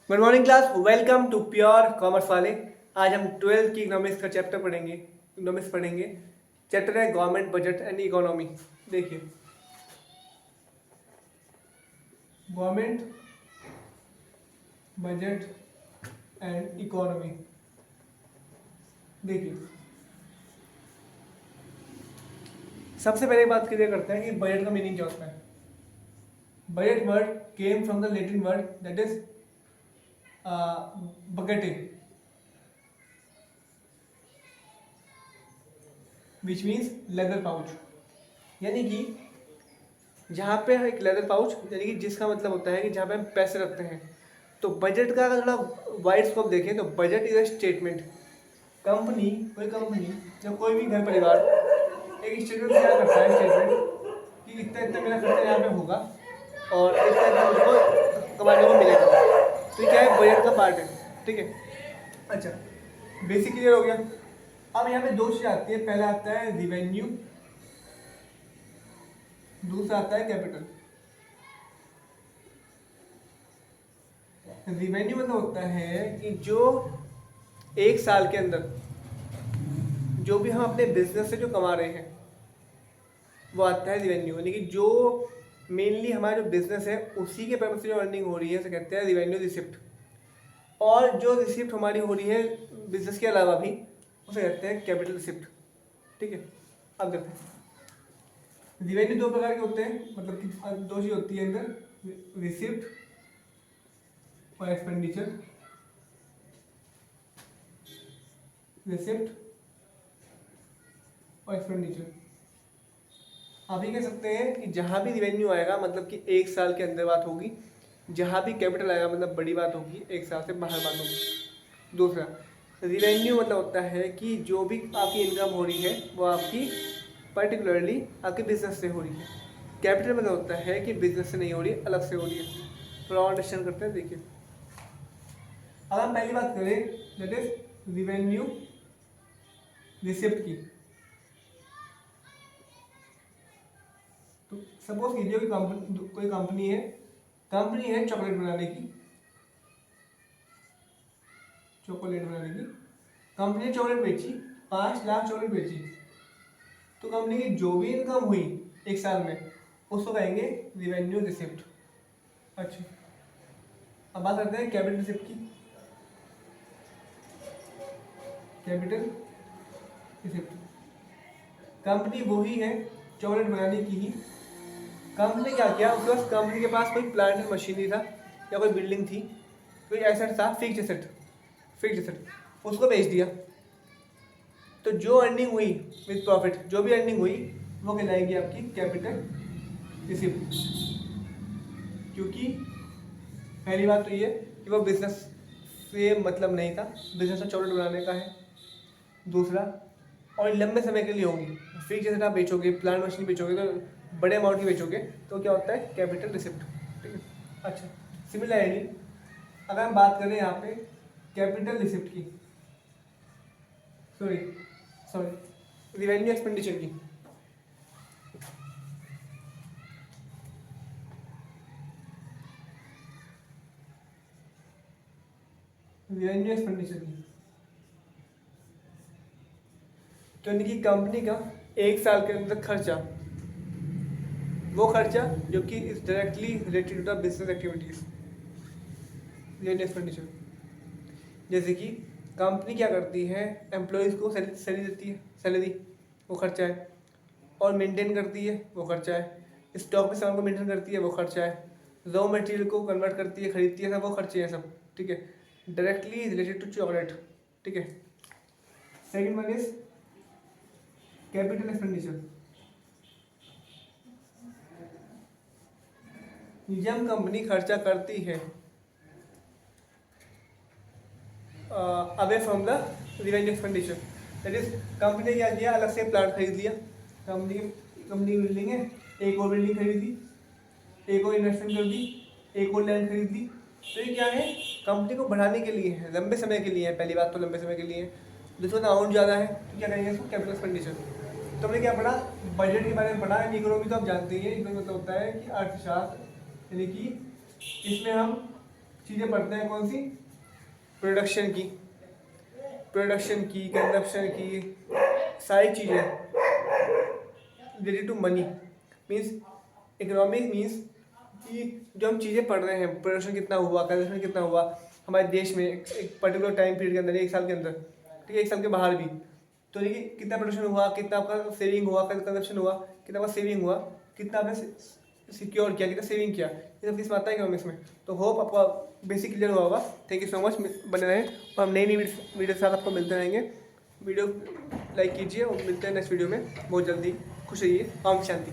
Good morning class, welcome to pure commerce वाले। आज हम 12th की इकोनॉमिक्स का चैप्टर पढ़ेंगे। इकोनॉमिक्स पढ़ेंगे। चैप्टर है गवर्नमेंट बजट एंड इकोनॉमी। देखिए, गवर्नमेंट बजट एंड इकोनॉमी। देखिए, सबसे पहले बात क्लियर करते हैं कि बजट का मीनिंग क्या होता है। Budget word came from the Latin word that is bucketing, which means leather pouch. यानी कि जहाँ पे एक लेदर पाउच, यानी कि जिसका मतलब होता है कि जहाँ पे हम पैसे रखते हैं। तो बजट का अगर थोड़ा वाइड स्कोप देखें तो budget is a statement. Company, कोई कंपनी या कोई भी घर परिवार एक स्टेटमेंट तैयार करता है, स्टेटमेंट कि इतना इतना मेरा खर्चा यहाँ पे होगा और इतना इतना मुझको कमाने को मिलेगा। तो ये क्या है, बजट का पार्ट है। ठीक है, अच्छा, बेसिक क्लियर हो गया। अब यहाँ पे दो चीज़ आती है। पहला आता है रिवेन्यू, दूसरा आता है कैपिटल। रिवेन्यू मतलब होता है कि जो एक साल के अंदर जो भी हम अपने बिजनेस से जो कमा रहे हैं वो आता है रिवेन्यू। यानी कि जो मेनली हमारा जो बिजनेस है उसी के पर्पज से जो अर्निंग हो रही है उसे कहते हैं रिवेन्यू रिसिप्ट। और जो रिसिप्ट हमारी हो रही है बिजनेस के अलावा भी उसे कहते हैं कैपिटल रिसिप्ट। ठीक है, अब देखते हैं रिवेन्यू दो प्रकार के होते हैं, मतलब कि दो चीज होती है अंदर, रिसिप्ट और एक्सपेंडिचर। रिसिप्ट और एक्सपेंडिचर। आप ये कह सकते हैं कि जहाँ भी रिवेन्यू आएगा मतलब कि एक साल के अंदर बात होगी, जहाँ भी कैपिटल आएगा मतलब बड़ी बात होगी, एक साल से बाहर बात होगी। दूसरा, रिवेन्यू मतलब होता है कि जो भी आपकी इनकम हो रही है वो आपकी पर्टिकुलरली आपके बिजनेस से हो रही है। कैपिटल मतलब होता है कि बिजनेस से नहीं हो रही, अलग से हो रही है। थोड़ा और अंडरस्टैंड करते हैं। देखिए, अब हम पहली बात करें दैट इज रिवेन्यू रिसिप्ट की। तो सपोज कीजिए कोई कंपनी है चॉकलेट बनाने की। कंपनी ने चॉकलेट बेची, 5 लाख चॉकलेट बेची। तो कंपनी की जो भी इनकम हुई एक साल में उसको कहेंगे रिवेन्यू रिसिप्ट। अच्छा, अब बात करते हैं कैपिटल रिसिप्ट की। कैपिटल रिसिप्ट, कंपनी वही है चॉकलेट बनाने की ही। कंपनी ने क्या किया, उसके पास कंपनी के पास कोई प्लांट एंड मशीनरी था या कोई बिल्डिंग थी, कोई एसेट था, फिक्स एसेट, उसको बेच दिया। तो जो अर्निंग हुई विद प्रॉफिट, जो भी अर्निंग हुई वो कहलाएगी आपकी कैपिटल रिसिप्ट। क्योंकि पहली बात तो ये कि वो बिजनेस से मतलब नहीं था, बिजनेस में चॉकलेट बनाने का है। दूसरा, और लंबे समय के लिए होगी, फिक्स एसेट आप बेचोगे, प्लांट मशीन बेचोगे तो बड़े अमाउंट की बेचोगे तो क्या होता है, कैपिटल रिसिप्ट। ठीक है, अच्छा, सिमिलरली अगर हम बात करें यहाँ पे कैपिटल रिसिप्ट की, सॉरी रिवेन्यू एक्सपेंडिचर की। रिवेन्यू एक्सपेंडिचर की तो यानी कि कंपनी का एक साल के अंदर खर्चा, वो खर्चा जो कि is directly related to the business activities, revenue expenditure. जैसे कि कंपनी क्या करती है, एम्प्लॉयज़ को सैलरी देती है, सैलरी वो खर्चा है। और मेंटेन करती है वो खर्चा है। स्टॉक में सामान को मेंटेन करती है वो खर्चा है। रॉ मटेरियल को कन्वर्ट करती है, खरीदती है, सब वो खर्चे हैं सब। ठीक है, डायरेक्टली रिलेटेड टू चॉकलेट। ठीक है, second one is capital expenditure. जब कंपनी खर्चा करती है away from the revenue expenditure, that is company ने क्या किया, अलग से प्लांट खरीद लिया। कंपनी की बिल्डिंग है, एक और बिल्डिंग खरीदी, एक और इन्वेस्टमेंट कर दी, एक और लैंड खरीद दी। तो ये क्या है, कंपनी को बढ़ाने के लिए है, लंबे समय के लिए है। पहली बात तो लंबे समय के लिए है। दूसरा, अमाउंट ज़्यादा है तो क्या करेंगे इसको, कैपिटल एक्सपेंडिचर। तो हमने क्या पढ़ा, बजट के बारे में पढ़ा। इकोनॉमी तो आप जानते ही हैं, इकोनॉमी मतलब होता है कि अर्थशास्त्र, यानी कि इसमें हम चीज़ें पढ़ते हैं, कौन सी? प्रोडक्शन की, कंजप्शन की, सारी चीज़ें related to money. Means economic means कि जो हम चीज़ें पढ़ रहे हैं, प्रोडक्शन कितना हुआ, कंजप्शन कितना हुआ हमारे देश में एक पर्टिकुलर टाइम पीरियड के अंदर, एक साल के अंदर, ठीक है, एक साल के बाहर भी। तो देखिए कितना प्रोडक्शन हुआ, कितना आपका सेविंग हुआ, कंजप्शन हुआ, कितना आपका सेविंग हुआ, कितना आपने सिक्योर किया, कितना सेविंग किया, ये सब किस आता है इकोनॉमिक्स में। तो होप आपका बेसिक क्लियर हुआ होगा। थैंक यू सो मच, बने रहें और हम नई नई वीडियो के साथ आपको मिलते रहेंगे। वीडियो लाइक कीजिए और मिलते हैं नेक्स्ट वीडियो में बहुत जल्दी। खुश रहिए, ओम शांति।